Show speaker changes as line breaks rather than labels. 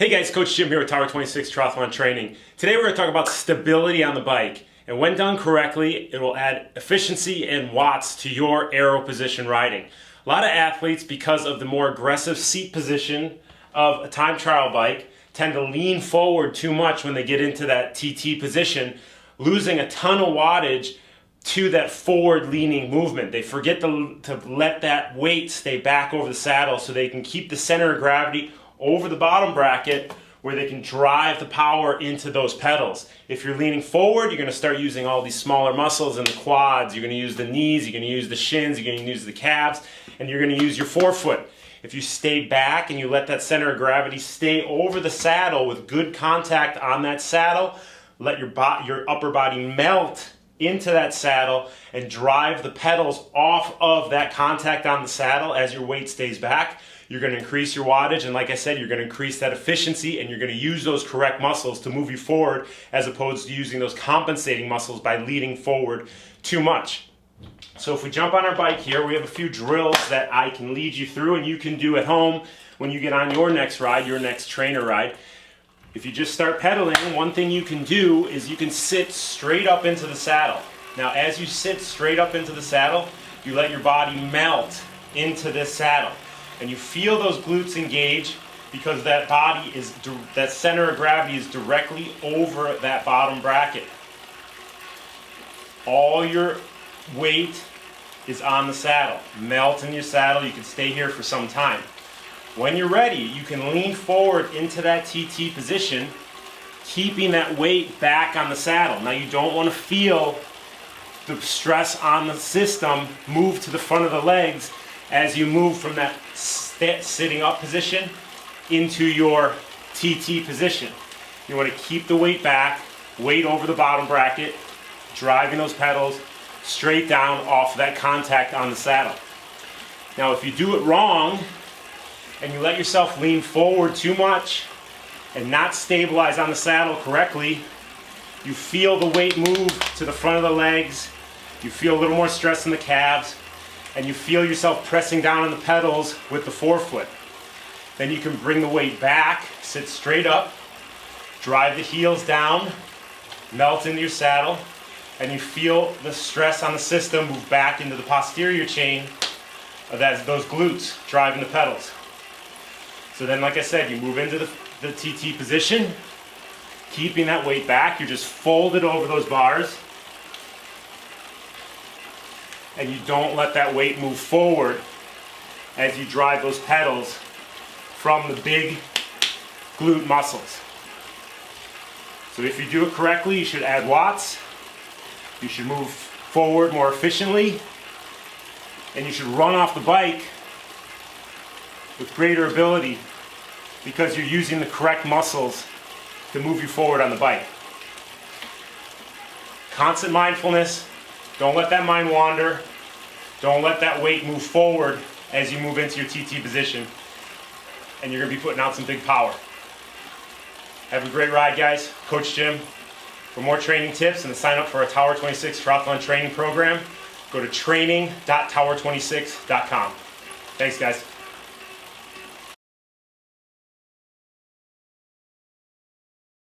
Hey guys, Coach Jim here with Tower 26 Triathlon Training. Today we're going to talk about stability on the bike. And when done correctly, it will add efficiency and watts to your aero position riding. A lot of athletes, because of the more aggressive seat position of a time trial bike, tend to lean forward too much when they get into that TT position, losing a ton of wattage to that forward leaning movement. They forget to let that weight stay back over the saddle so they can keep the center of gravity over the bottom bracket where they can drive the power into those pedals. If you're leaning forward, you're going to start using all these smaller muscles in the quads. You're going to use the knees, you're going to use the shins, you're going to use the calves, and you're going to use your forefoot. If you stay back and you let that center of gravity stay over the saddle with good contact on that saddle, let your upper body melt into that saddle and drive the pedals off of that contact on the saddle as your weight stays back, you're going to increase your wattage, and like I said, you're going to increase that efficiency, and you're going to use those correct muscles to move you forward as opposed to using those compensating muscles by leaning forward too much. So if we jump on our bike here, we have a few drills that I can lead you through and you can do at home when you get on your next ride, your next trainer ride. If you just start pedaling, one thing you can do is you can sit straight up into the saddle. Now as you sit straight up into the saddle, you let your body melt into this saddle. And you feel those glutes engage because that that center of gravity is directly over that bottom bracket. All your weight is on the saddle. Melt in your saddle. You can stay here for some time. When you're ready, you can lean forward into that TT position, keeping that weight back on the saddle. Now you don't want to feel the stress on the system move to the front of the legs as you move from that sitting up position into your TT position. You want to keep the weight back, weight over the bottom bracket, driving those pedals straight down off that contact on the saddle. Now if you do it wrong and you let yourself lean forward too much and not stabilize on the saddle correctly, you feel the weight move to the front of the legs, you feel a little more stress in the calves, and you feel yourself pressing down on the pedals with the forefoot. Then you can bring the weight back, sit straight up, drive the heels down, melt into your saddle, and you feel the stress on the system move back into the posterior chain of those glutes driving the pedals. So then, like I said, you move into the TT position, keeping that weight back. You're just folded over those bars, and you don't let that weight move forward as you drive those pedals from the big glute muscles. So if you do it correctly, you should add watts, you should move forward more efficiently, and you should run off the bike with greater ability because you're using the correct muscles to move you forward on the bike. Constant mindfulness. Don't let that mind wander. Don't let that weight move forward as you move into your TT position. And you're going to be putting out some big power. Have a great ride, guys. Coach Jim. For more training tips and to sign up for our Tower 26 Triathlon training program, go to training.tower26.com. Thanks, guys.